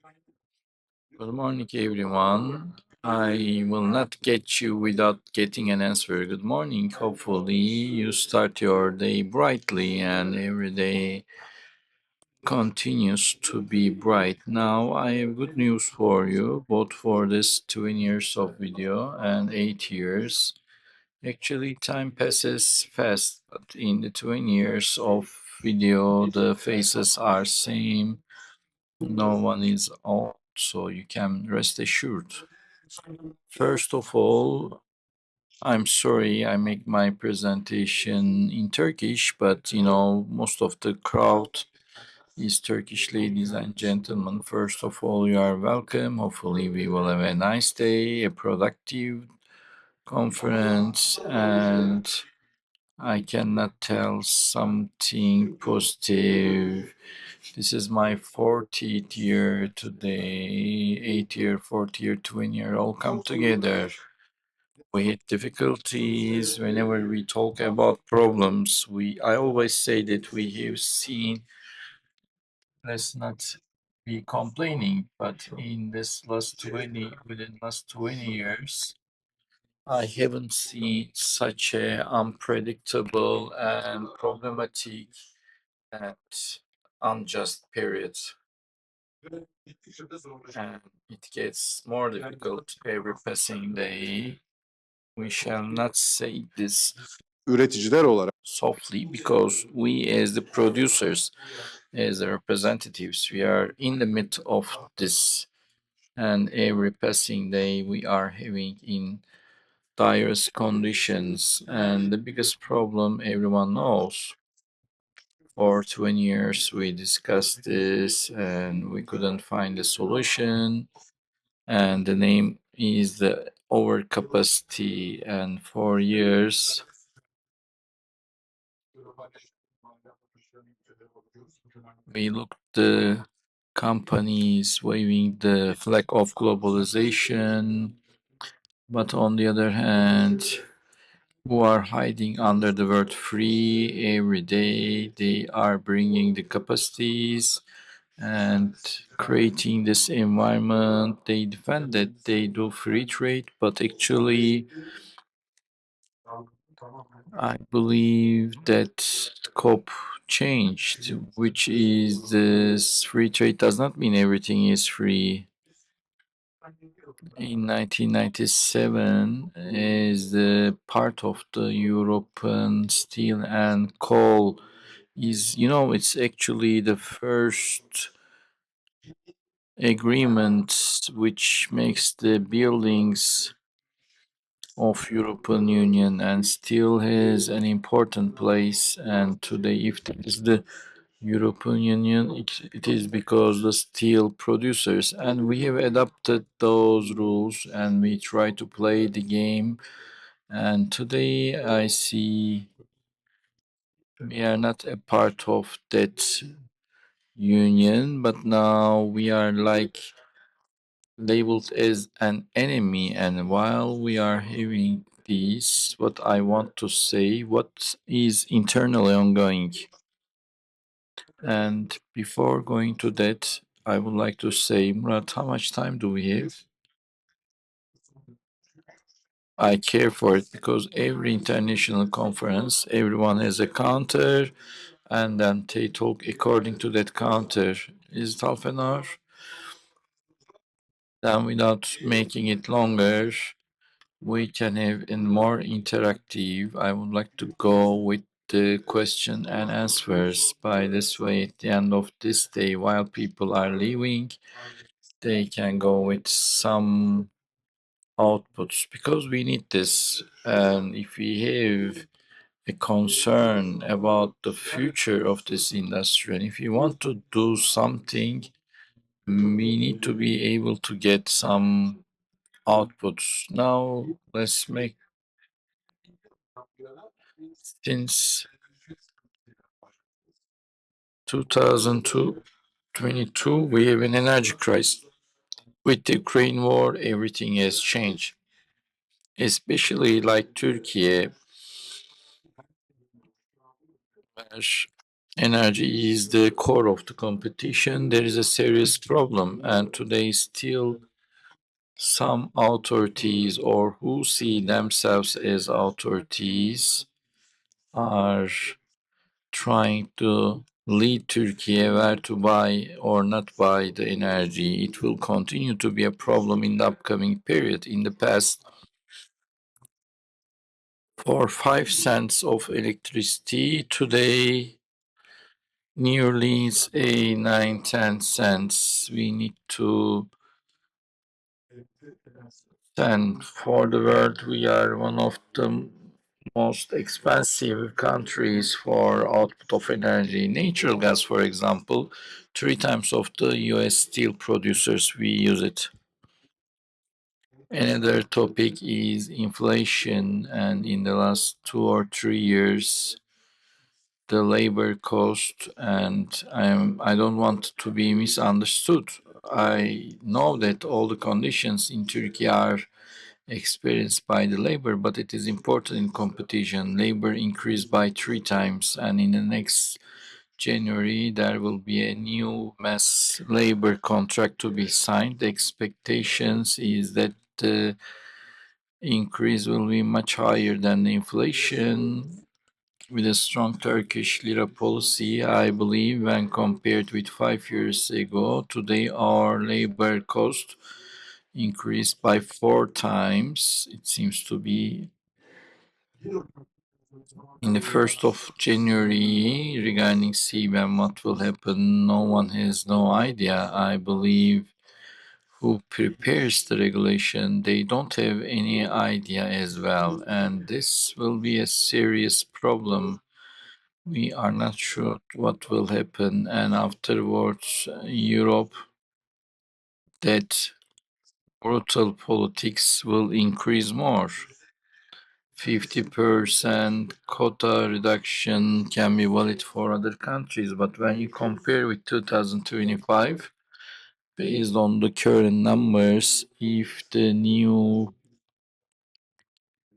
Good morning, everyone. I will not get you without getting an answer. Good morning. Hopefully, you start your day brightly and every day continues to be bright. Now, I have good news for you, both for this 20 years of video and 8 years. Actually, time passes fast, but in the 20 years of video, the faces are same. No one is old, so you can rest assured. First of all, I'm sorry I make my presentation in Turkish, but most of the crowd is Turkish, ladies and gentlemen. First of all, you are welcome. Hopefully, we will have a nice day, a productive conference, and I cannot tell something positive. This is my 40th year today, 8th year, 4th year, 20 year, all come together. We hit difficulties whenever we talk about problems. I always say that we have seen, let's not be complaining, but in this within last 20 years, I haven't seen such a unpredictable and problematic and unjust period. And it gets more difficult every passing day. We shall not say this Üreticiler olarak softly because we, as the producers, as the representatives, we are in the midst of this, and every passing day we are having in direst conditions. And the biggest problem everyone knows. For 20 years we discussed this and we couldn't find a solution. And the name is the overcapacity. And for years, we looked the companies waving the flag of globalization, but on the other hand, who are hiding under the word free every day. They are bringing the capacities and creating this environment. They defend that they do free trade, but actually, I believe that scope changed, which is this free trade does not mean everything is free. In 1997, as the part of the European steel and coal it's actually the first agreement which makes the buildings of European Union and still has an important place. And today, if there is the European Union, it is because the steel producers, and we have adopted those rules and we try to play the game. And today, I see we are not a part of that union, but now we are like labeled as an enemy. And while we are having this, what I want to say, what is internally ongoing. And before going to that, I would like to say, Murat, how much time do we have? I care for it because every international conference, everyone has a counter, and then they talk according to that counter. Is it half an hour? Then, without making it longer, we can have a more interactive. I would like to go with the question and answers. By this way, at the end of this day, while people are leaving, they can go with some outputs because we need this. And if we have a concern about the future of this industry, and if you want to do something, we need to be able to get some outputs. Now, let's make since 2022, we have an energy crisis. With the Ukraine war, everything has changed, especially like Turkey, where Energy is the core of the competition. There is a serious problem, and today still some authorities or who see themselves as authorities are trying to lead Turkey where to buy or not buy the energy. It will continue to be a problem in the upcoming period. In the past, for 5 cents of electricity, today nearly is a 9, 10 cents. We need to and for the world, we are one of the most expensive countries for output of energy. Natural gas, for example, 3 times of the US steel producers we use it. Another topic is inflation, and in the last 2 or 3 years, the labor cost, and I don't want to be misunderstood. I know that all the conditions in Turkey are experienced by the labor, but it is important in competition. Labor increased by 3 times, and in the next January there will be a new mass labor contract to be signed. The expectations is that the increase will be much higher than the inflation. With a strong Turkish lira policy, I believe, when compared with 5 years ago, today our labor cost increased by 4 times. It seems to be in the 1st of January regarding CBAM, what will happen? No one has no idea. I believe who prepares the regulation, they don't have any idea as well. And this will be a serious problem. We are not sure what will happen. And afterwards, Europe, that brutal politics will increase more. 50% quota reduction can be valid for other countries, but when you compare with 2025, based on the current numbers, if the new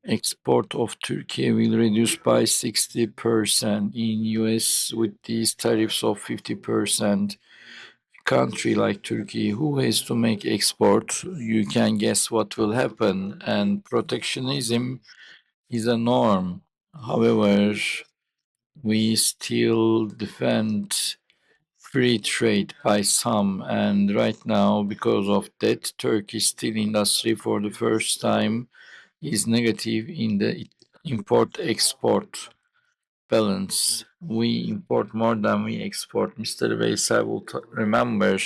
export of Turkey will reduce by 60% in US with these tariffs of 50%, country like Turkey who has to make export, you can guess what will happen, and protectionism is a norm. However, we still defend free trade by some, and right now, because of that, Turkish steel industry for the first time is negative in the import-export balance. We import more than we export. Mr. Veysel will remember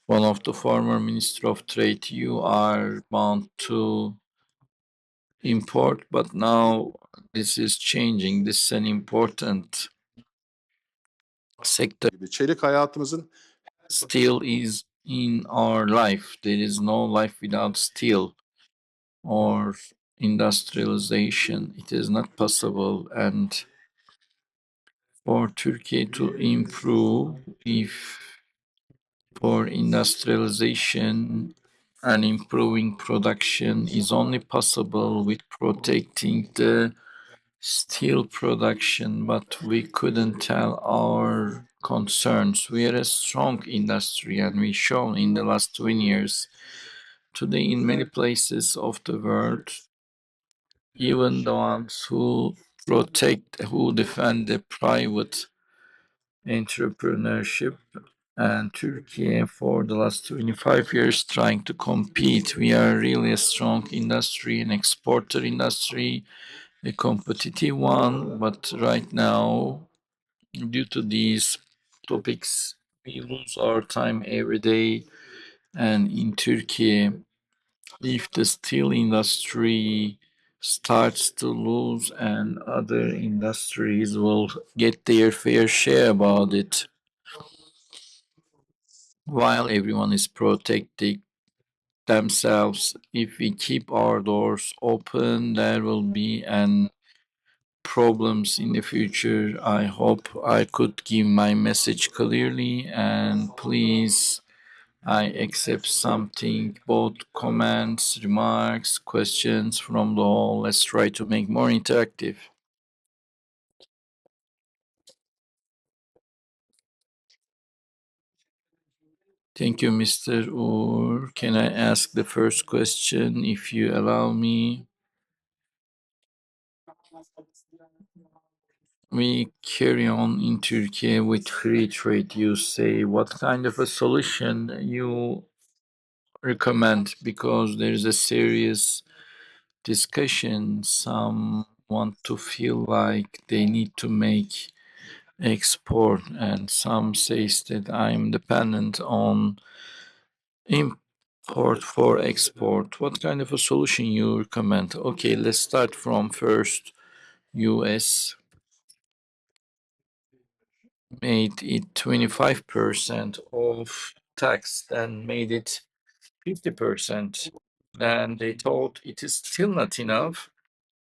one of the former Minister of Trade. You are bound to import, but now this is changing. This is an important sector. Çelik hayatımızın Steel is in our life. There is no life without steel or industrialization. It is not possible. And for Turkey to improve, if for industrialization and improving production is only possible with protecting the steel production, but we couldn't tell our concerns. We are a strong industry, and we shown in the last 20 years. Today, in many places of the world, even the ones who protect, who defend the private entrepreneurship, and Turkey for the last 25 years trying to compete. We are really a strong industry, an exporter industry, a competitive one, but right now, due to these topics, we lose our time every day. And in Turkey, if the steel industry starts to lose and other industries will get their fair share about it, while everyone is protecting themselves, if we keep our doors open, there will be an problems in the future. I hope I could give my message clearly, and please, I accept something, both comments, remarks, questions from the hall. Let's try to make more interactive. Thank you, Mr. Uğur. Can I ask the first question if you allow me? We carry on in Turkey with free trade. You say what kind of a solution you recommend, because there is a serious discussion. Some want to feel like they need to make export, and some says that I'm dependent on import for export. What kind of a solution you recommend? Okay, let's start from first. US made it 25% of tax, then made it 50%. And they thought it is still not enough.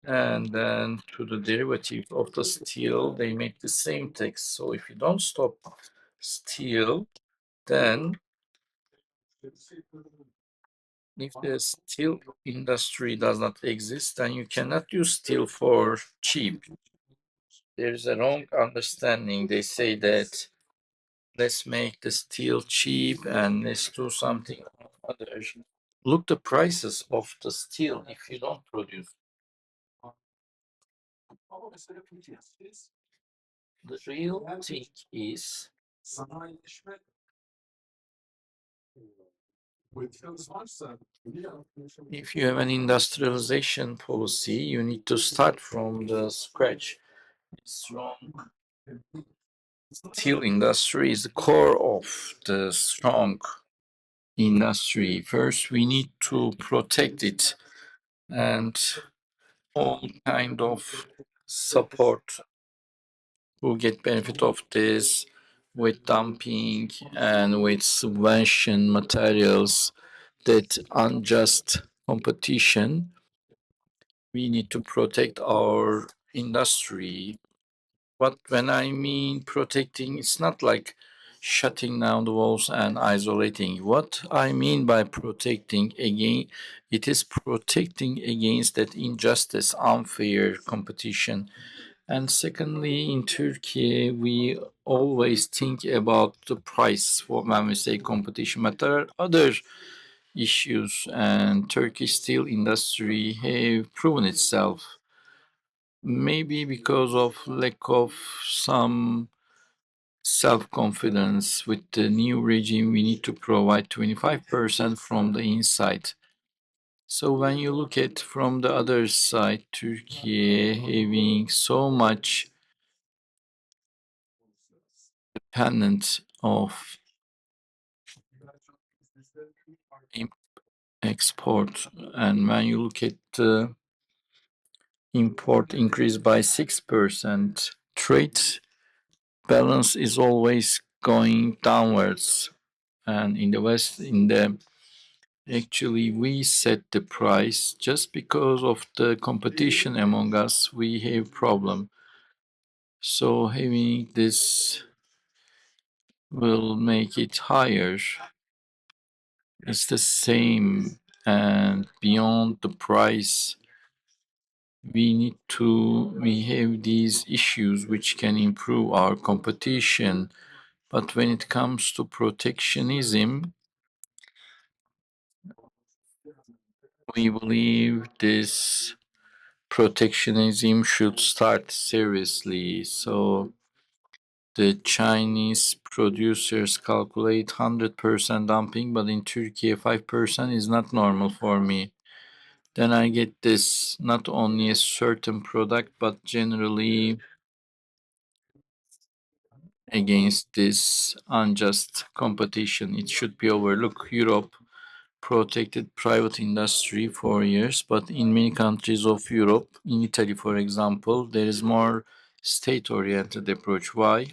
And then to the derivative of the steel, they make the same tax. So if you don't stop steel, then if the steel industry does not exist, then you cannot use steel for cheap. There's a wrong understanding. They say that let's make the steel cheap and let's do something other. Look the prices of the steel if you don't produce. The real thing is if you have an industrialization policy, you need to start from the scratch. Strong steel industry is the core of the strong industry. First, we need to protect it and all kind of support who get benefit of this with dumping and with subvention materials, that unjust competition. We need to protect our industry. But when I mean protecting, it's not like shutting down the walls and isolating. What I mean by protecting, again, it is protecting against that injustice, unfair competition. And secondly, in Turkey, we always think about the price for when we say competition, but there are other issues, and Turkish steel industry have proven itself. Maybe because of lack of some self-confidence with the new regime, we need to provide 25% from the inside. So when you look at from the other side, Turkey having so much dependent of export, and when you look at the import increase by 6%, trade balance is always going downwards. And in the West, in the actually we set the price just because of the competition among us. We have problem. So having this will make it higher. It's the same, and beyond the price, we have these issues which can improve our competition. But when it comes to protectionism, we believe this protectionism should start seriously. So the Chinese producers calculate 100% dumping, but in Turkey 5% is not normal for me. Then I get this not only a certain product, but generally against this unjust competition. It should be overlooked. Europe protected private industry for years, but in many countries of Europe, in Italy, for example, there is more state-oriented approach. Why?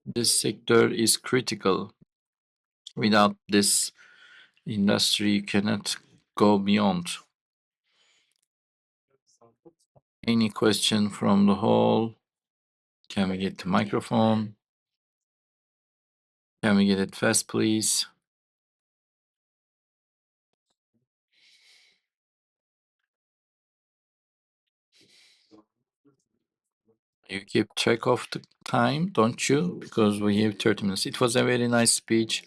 This sector is critical. Without this industry, you cannot go beyond. Any question from the hall? Can we get the microphone? Can we get it fast, please? You keep track of the time, don't you? Because we have 30 minutes. It was a very nice speech.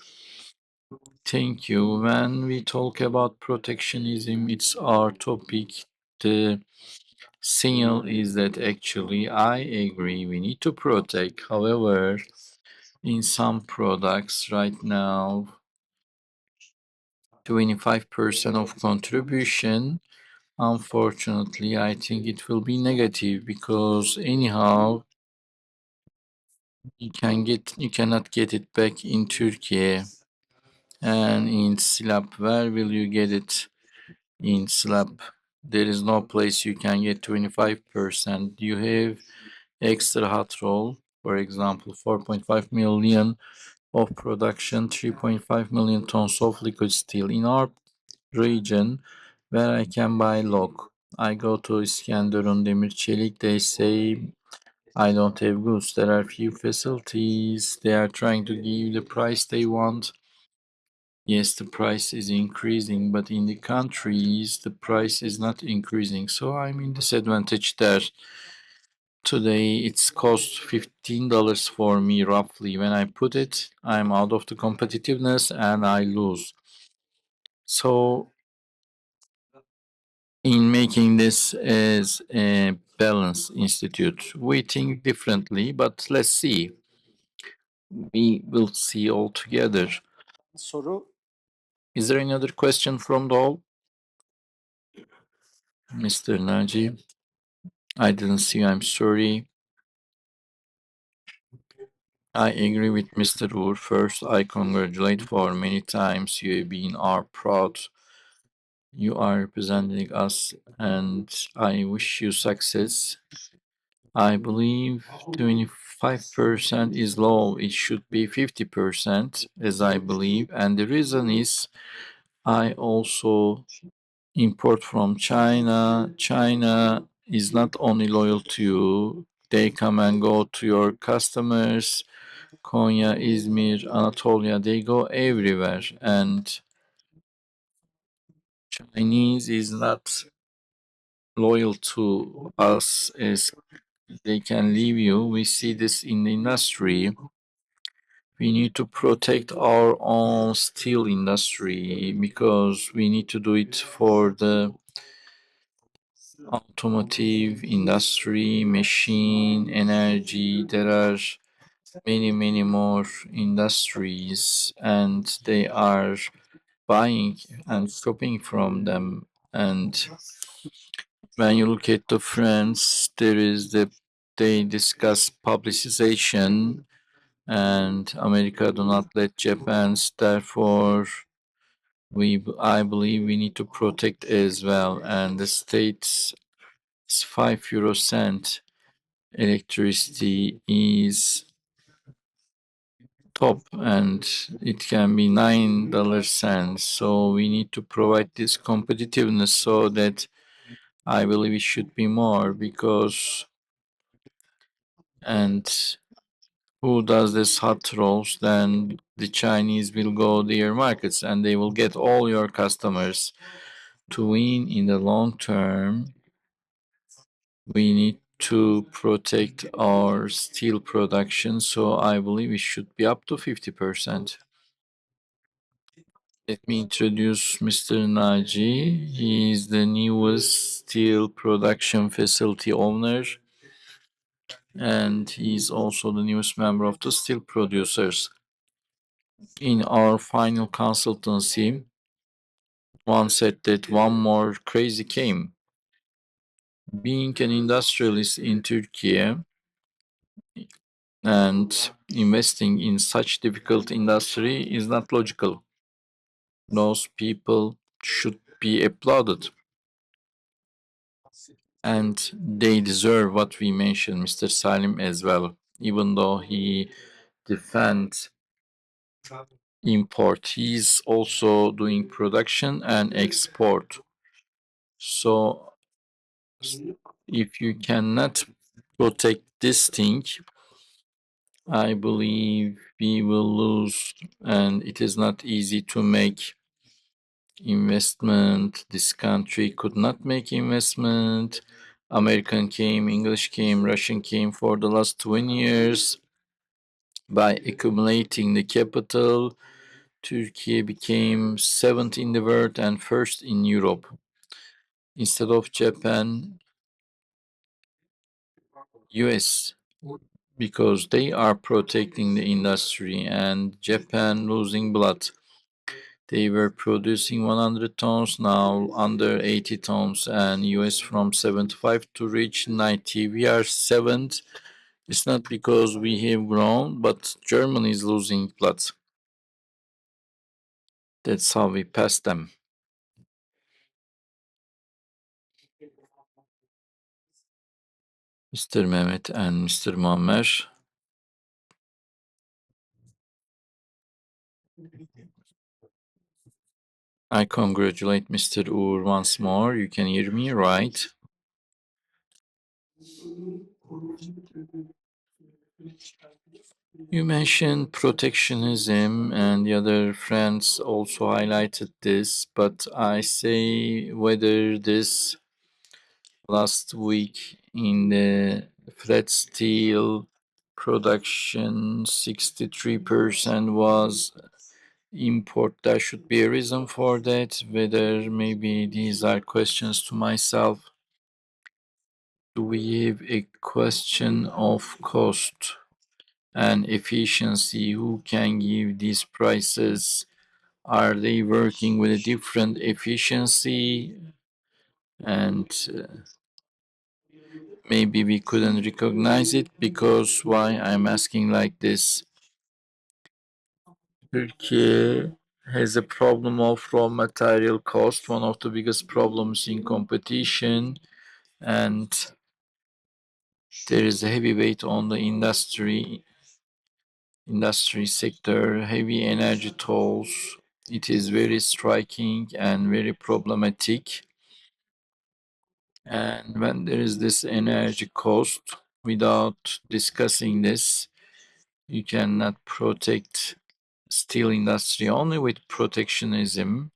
Thank you. When we talk about protectionism, it's our topic. The signal is that actually I agree we need to protect. However, in some products right now, 25% of contribution, unfortunately, I think it will be negative because anyhow you cannot get it back in Turkey and in slab. Where will you get it in slab? There is no place you can get 25%. You have extra hot roll, for example, 4.5 million of production, 3.5 million tons of liquid steel. In our region where I can buy log, I go to İskenderun Demir Çelik, they say I don't have goods. There are few facilities. They are trying to give the price they want. Yes, the price is increasing, but in the countries, the price is not increasing. So I'm in disadvantage there. Today, it's cost $15 for me roughly. When I put it, I'm out of the competitiveness and I lose. So in making this as a balance institute, we think differently, but let's see. We will see all together. Soru. Is there any other question from the hall? Mr. Naji, I didn't see you. I'm sorry. I agree with Mr. Uğur. First, I congratulate for many times you have been our proud. You are representing us, and I wish you success. I believe 25% is low. It should be 50%, as I believe. And the reason is I also import from China. China is not only loyal to you, they come and go to your customers. Konya, Izmir, Anatolia, they go everywhere. And Chinese is not loyal to us as they can leave you. We see this in the industry. We need to protect our own steel industry because we need to do it for the automotive industry, machine, energy. There are many more industries, and they are buying and shopping from them. And when you look at the France, there is they discuss publicization, and America do not let Japan's. Therefore, I believe we need to protect as well. And the states 5 euro cent electricity is top, and it can be $9 cents. So we need to provide this competitiveness so that I believe it should be more because and who does this hot rolls, then the Chinese will go their markets and they will get all your customers. To win in the long term, we need to protect our steel production. So I believe it should be up to 50%. Let me introduce Mr. Naji. He is the newest steel production facility owner, and he is also the newest member of the steel producers. In our final consultancy, one said that one more crazy came. Being an industrialist in Turkey and investing in such difficult industry is not logical. Those people should be applauded. And they deserve what we mentioned, Mr. Salim as well, even though he defends import, he's also doing production and export. So if you cannot protect this thing, I believe we will lose, and it is not easy to make investment. This country could not make investment. American came, English came, Russian came for the last 20 years. By accumulating the capital, Turkey became seventh in the world and first in Europe. Instead of Japan, US, because they are protecting the industry, and Japan losing blood. They were producing 100 tons, now under 80 tons, and US from 75 to reach 90. We are seventh. It's not because we have grown, but Germany is losing blood. That's how we pass them. Mr. Mehmet and Mr. Muammer. I congratulate Mr. Uğur once more. You can hear me, right? You mentioned protectionism, and the other friends also highlighted this, but I say whether this last week in the flat steel production 63% was import, there should be a reason for that. Whether maybe these are questions to myself. Do we have a question of cost and efficiency? Who can give these prices? Are they working with a different efficiency? And maybe we couldn't recognize it, because why I'm asking like this? Turkey has a problem of raw material cost, one of the biggest problems in competition, and there is a heavy weight on the industry sector, heavy energy tolls. It is very striking and very problematic. And when there is this energy cost, without discussing this, you cannot protect steel industry only with protectionism.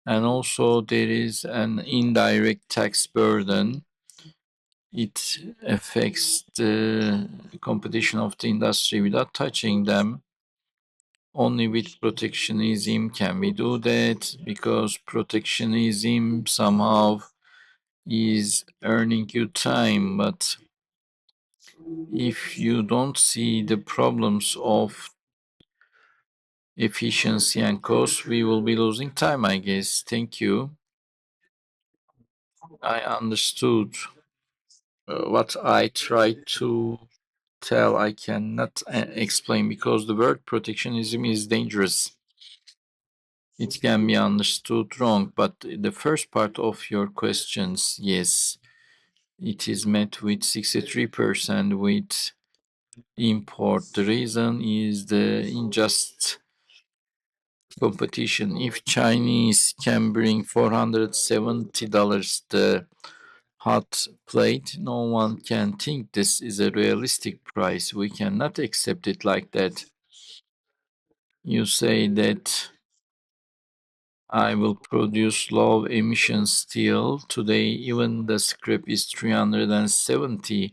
And also there is an indirect tax burden. It affects the competition of the industry without touching them. Only with protectionism can we do that, because protectionism somehow is earning you time, but if you don't see the problems of efficiency and cost, we will be losing time, I guess. Thank you. I understood what I tried to tell. I cannot explain, because the word protectionism is dangerous. It can be understood wrong, but the first part of your questions, yes, it is met with 63% with import. The reason is the unjust competition. If Chinese can bring $470 the hot plate, no one can think this is a realistic price. We cannot accept it like that. You say that I will produce low emission steel. Today, even the scrap is 370.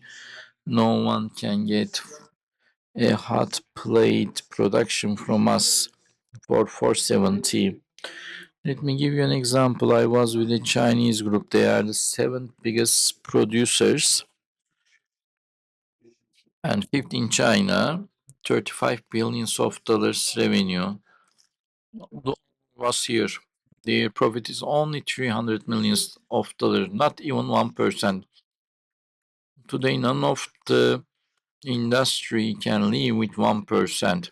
No one can get a hot plate production from us for 470. Let me give you an example. I was with a Chinese group. They are the seventh biggest producers, and fifth in China, 35 billion of dollars revenue. Was here. Their profit is only 300 millions of dollars, not even 1%. Today, none of the industry can live with 1%.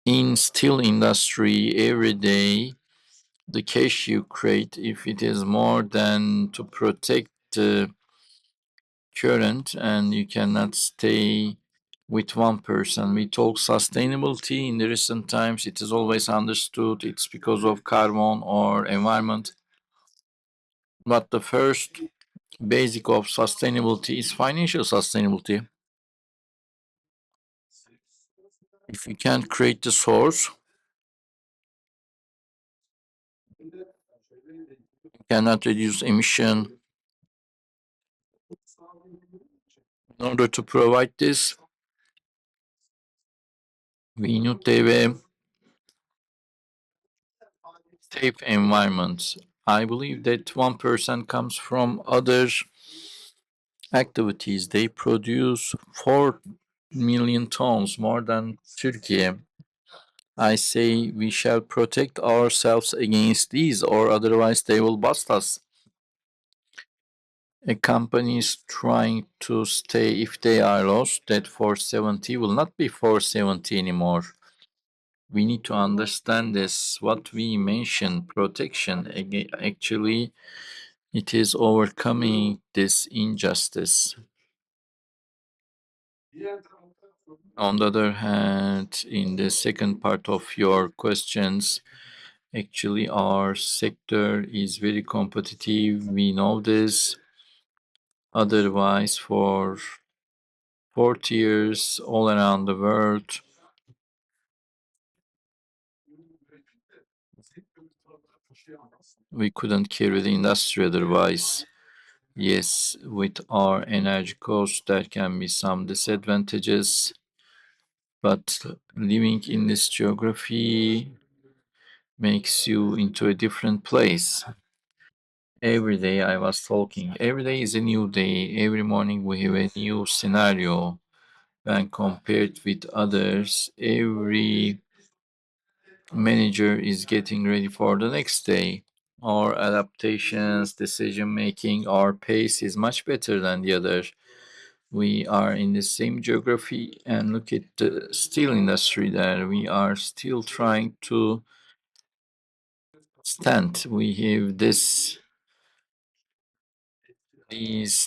In steel industry, every day, the cash you create, if it is more than to protect the current, and you cannot stay with 1%. We talk sustainability in the recent times. It is always understood it's because of carbon or environment. But the first basic of sustainability is financial sustainability. If you can't create the source, cannot reduce emission. In order to provide this, we need to have a safe environment. I believe that 1% comes from other activities. They produce 4 million tons more than Turkey. I say we shall protect ourselves against these, or otherwise they will bust us. A company is trying to stay, if they are lost, that 470 will not be 470 anymore. We need to understand this. What we mentioned, protection, actually, it is overcoming this injustice. On the other hand, in the second part of your questions, actually, our sector is very competitive. We know this. Otherwise, for 40 years all around the world, we couldn't carry the industry otherwise. Yes, with our energy costs, there can be some disadvantages, but living in this geography makes you into a different place. Every day I was talking, every day is a new day. Every morning we have a new scenario. When compared with others, every manager is getting ready for the next day. Our adaptations, decision making, our pace is much better than the other. We are in the same geography, and look at the steel industry there. We are still trying to stand. We have these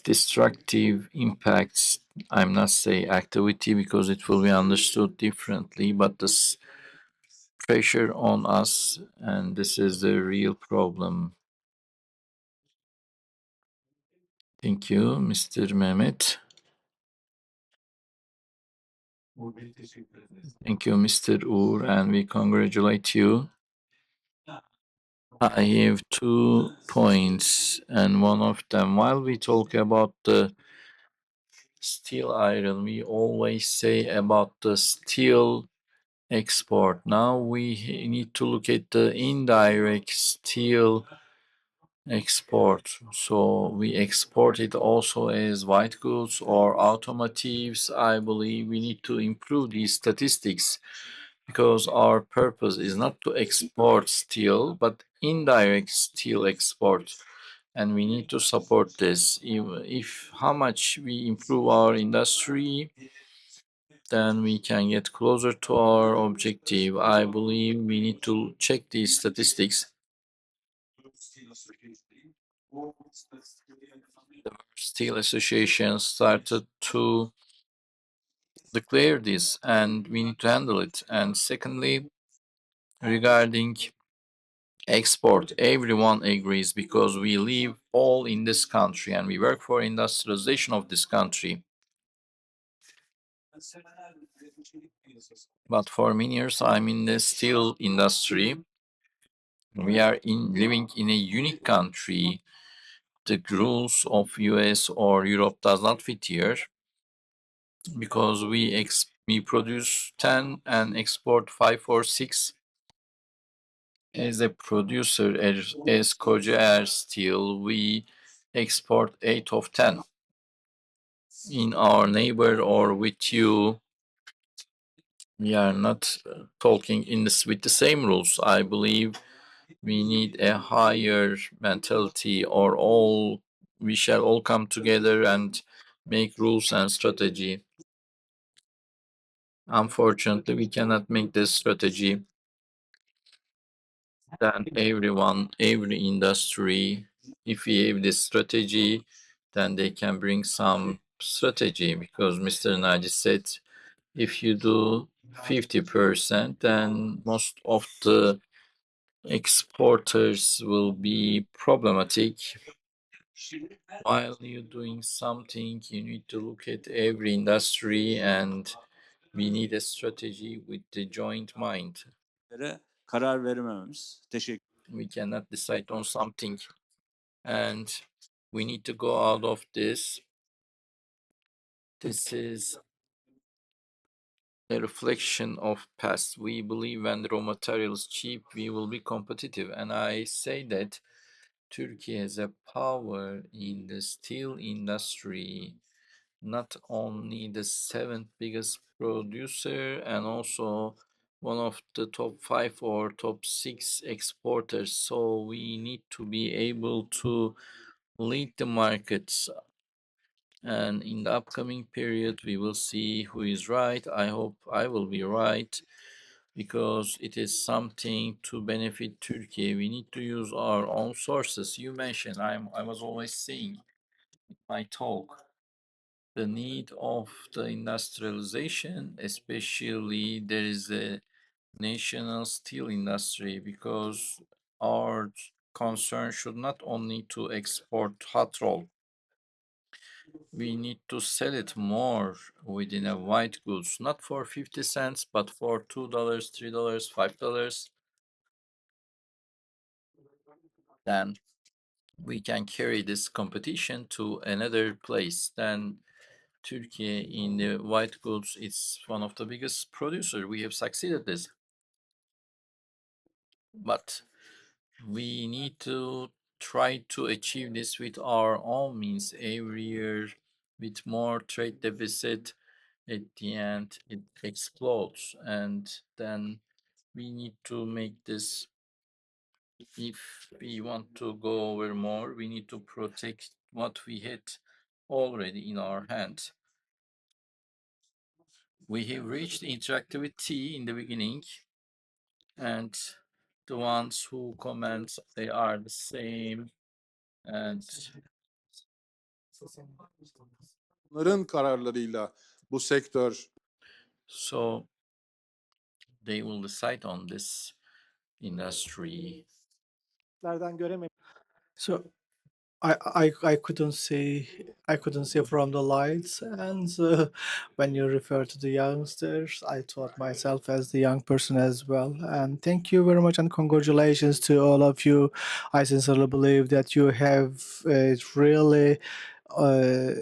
destructive impacts. I'm not say activity because it will be understood differently, but this pressure on us, and this is the real problem. Thank you, Mr. Mehmet. Thank you, Mr. Uğur, and we congratulate you. I have 2 points, and one of them, while we talk about the steel iron, we always say about the steel export. Now we need to look at the indirect steel export. So we export it also as white goods or automotives. I believe we need to improve these statistics because our purpose is not to export steel, but indirect steel export. And we need to support this. If how much we improve our industry, then we can get closer to our objective. I believe we need to check these statistics. The Steel Association started to declare this, and we need to handle it. And secondly, regarding export, everyone agrees because we live all in this country and we work for industrialization of this country. But for many years, I'm in the steel industry. We are living in a unique country. The rules of US or Europe does not fit here because we produce 10 and export 5 or 6. As a producer, as Kocaer Steel, we export 8 of 10. In our neighbor or with you, we are not talking in this with the same rules. I believe we need a higher mentality, or all we shall all come together and make rules and strategy. Unfortunately, we cannot make this strategy. Then everyone, every industry, if we have this strategy, then they can bring some strategy because Mr. Naji said if you do 50%, then most of the exporters will be problematic. While you're doing something, you need to look at every industry, and we need a strategy with the joint mind. Karar veremememiz. Teşekkür. We cannot decide on something and we need to go out of this. This is a reflection of past. We believe when the raw material is cheap, we will be competitive. And I say that Turkey has a power in the steel industry, not only the seventh biggest producer and also one of the top five or top six exporters. So we need to be able to lead the markets. And in the upcoming period, we will see who is right. I hope I will be right because it is something to benefit Turkey. We need to use our own sources. You mentioned, I was always saying in my talk, the need of the industrialization, especially there is a national steel industry because our concern should not only to export hot roll. We need to sell it more within a white goods, not for 50 cents, but for $2, $3, $5. Then we can carry this competition to another place. Then Turkey in the white goods, it's one of the biggest producer. We have succeeded this, but we need to try to achieve this with our own means every year. With more trade deficit, at the end it explodes, and then we need to make this. If we want to go over more, we need to protect what we had already in our hand. We have reached interactivity in the beginning, and the ones who comment they are the same, and Onların kararlarıyla bu sektör so they will decide on this industry. So I couldn't see from the lights, and when you refer to the youngsters, I thought myself as the young person as well. And thank you very much, and congratulations to all of you. I sincerely believe that you have really uh,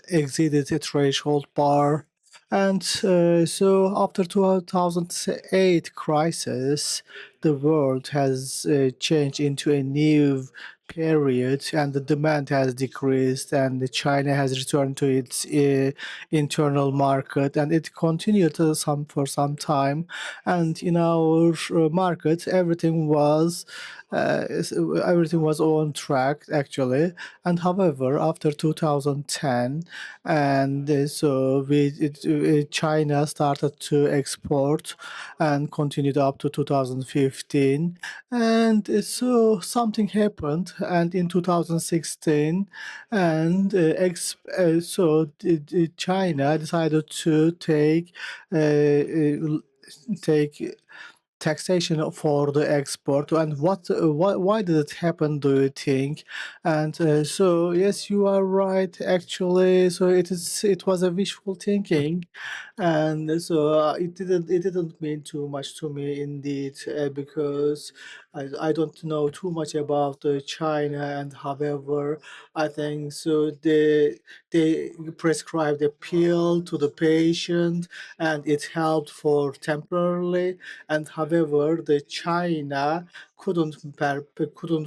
exceeded a threshold bar. And so after 2008 crisis, the world has changed into a new period, and the demand has decreased, and China has returned to its internal market, and it continued for some time. And in our market, everything was on track actually. And however, after 2010, and China started to export and continued up to 2015, and so something happened, and in 2016, and China decided to take taxation for the export. And why did it happen, do you think? And so yes, you are right actually. So it was a wishful thinking, and so it didn't mean too much to me indeed, because I don't know too much about China. And however, I think so they prescribed a pill to the patient, and it helped for temporarily. And however, the China couldn't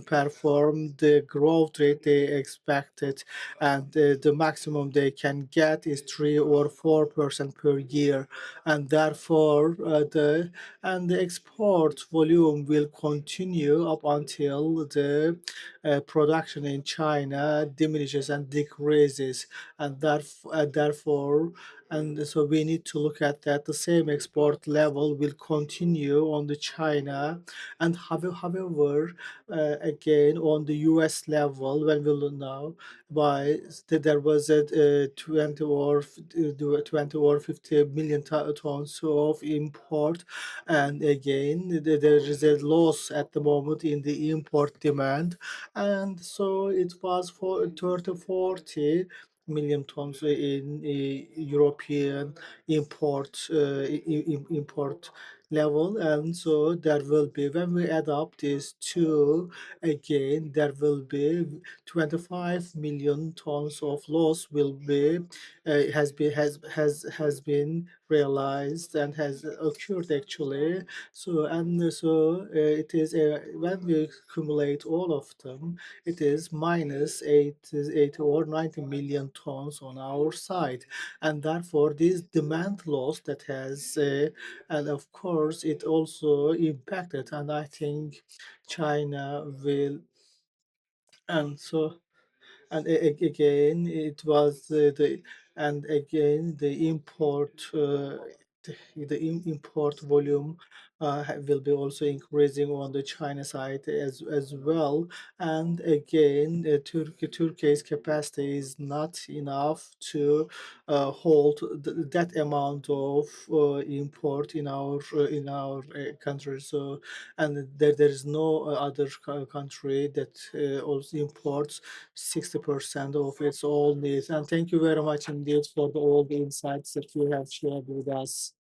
perform the growth rate they expected, and the maximum they can get is 3 or 4% per year. And therefore the export volume will continue up until the production in China diminishes and decreases. And therefore, and so we need to look at that the same export level will continue on the China. And however, again on the US level, when we look now, there was a 20 or 50 million tons of import. And again, there is a loss at the moment in the import demand. And so it was for 30, 40 million tons in European import level, and so there will be, when we add up these two again, there will be 25 million tons of loss will be has been realized and has occurred actually. So and so it is when we accumulate all of them, it is minus 80 or 90 million tons on our side, and therefore this demand loss that has and of course it also impacted, and I think China will, and so and again it was the and again the import volume will be also increasing on the China side as well. And again, Turkey's capacity is not enough to hold that amount of import in our country. So, and there is no other country that also imports 60% of its all needs. And thank you very much indeed for all the insights that you have shared with us.